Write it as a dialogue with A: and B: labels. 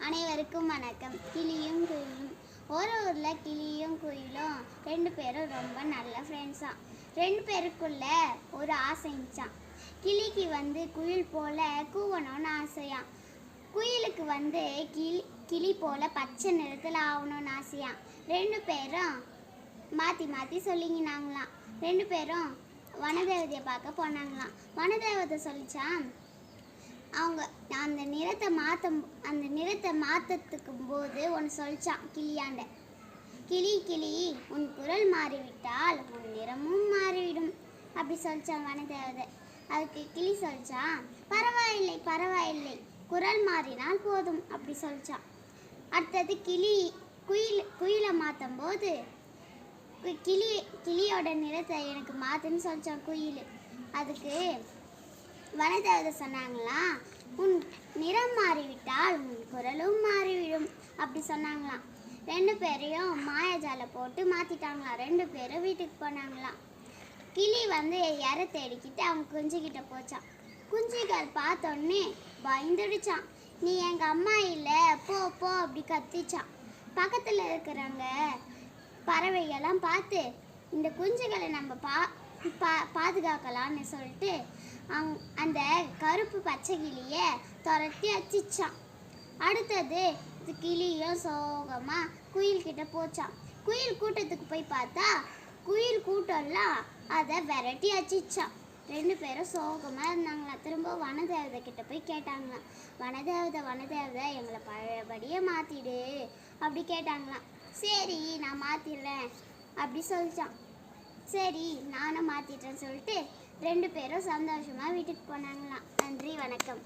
A: அனைவருக்கும் வணக்கம். கிளியும் குயிலும். ஒரு ஊரில் கிளியும் குயிலும் ரெண்டு பேரும் ரொம்ப நல்ல ஃப்ரெண்ட்ஸாம். ரெண்டு பேருக்குள்ள ஒரு ஆசைச்சான். கிளிக்கு குயில் போல கூவணும்னு ஆசையாம். குயிலுக்கு கிளி போல பச்சை நிறத்தில் ஆகணும்னு ஆசையாம். ரெண்டு பேரும் மாற்றி மாற்றி சொல்லிங்கினாங்களாம். ரெண்டு பேரும் வனதேவதையை பார்க்க போனாங்களாம். வனதேவதை சொல்லிச்சான், அவங்க அந்த நிறத்தை மாற்றத்துக்கும் போது ஒன்று சொல்லிச்சான் கிளியாண்ட. கிளி கிளி, உன் குரல் மாறிவிட்டால் உன் நிறமும் மாறிவிடும் அப்படி சொல்லிச்சான் வனதேவதை. அதுக்கு கிளி சொல்லிச்சான், பரவாயில்லை பரவாயில்லை, குரல் மாறினால் போதும் அப்படி சொல்லிச்சான். அடுத்தது குயிலை மாற்றும் போது கிளியோட நிறத்தை எனக்கு மாற்றுன்னு சொல்லிச்சான் குயில். அதுக்கு வனதேவதை சொன்னாங்களாம், உன் நிறம் மாறிவிட்டால் உன் குரலும் மாறிவிடும் அப்படி சொன்னாங்களாம். ரெண்டு பேரையும் மாயாஜாலை போட்டு மாற்றிட்டாங்களாம். ரெண்டு பேரும் வீட்டுக்கு போனாங்களாம். கிளி இற தேடிக்கிட்டு அவங்க குஞ்சுக்கிட்ட போச்சான். குஞ்சுகள் பார்த்தோன்னே பயந்துடுச்சான். நீ எங்கள் அம்மா இல்லை, போ போ அப்படி கத்திச்சான். பக்கத்தில் இருக்கிறவங்க பறவைகள்லாம் பார்த்து இந்த குஞ்சுகளை நம்ம பாதுகாக்கலான்னு சொல்லிட்டு அந்த கருப்பு பச்சை கிளியை துரத்தி அச்சிச்சான். அடுத்தது கிளியும் சோகமாக குயில்கிட்ட போச்சான். குயில் கூட்டத்துக்கு போய் பார்த்தா குயில் கூட்டம்லாம் அதை விரட்டி அச்சிச்சான். ரெண்டு பேரும் சோகமாக இருந்தாங்களாம். திரும்ப வனதேவதை கிட்ட போய் கேட்டாங்களாம், வனதேவதை எங்களை பழையபடியே மாற்றிடு அப்படி கேட்டாங்களாம். சரி நான் மாற்றிடுறேன் அப்படி சொல்லிச்சான். சரி நானும் மாற்றிட்டேன்னு சொல்லிட்டு ரெண்டு பேரும் சந்தோஷமாக வீட்டுக்கு போனாங்களாம். நன்றி, வணக்கம்.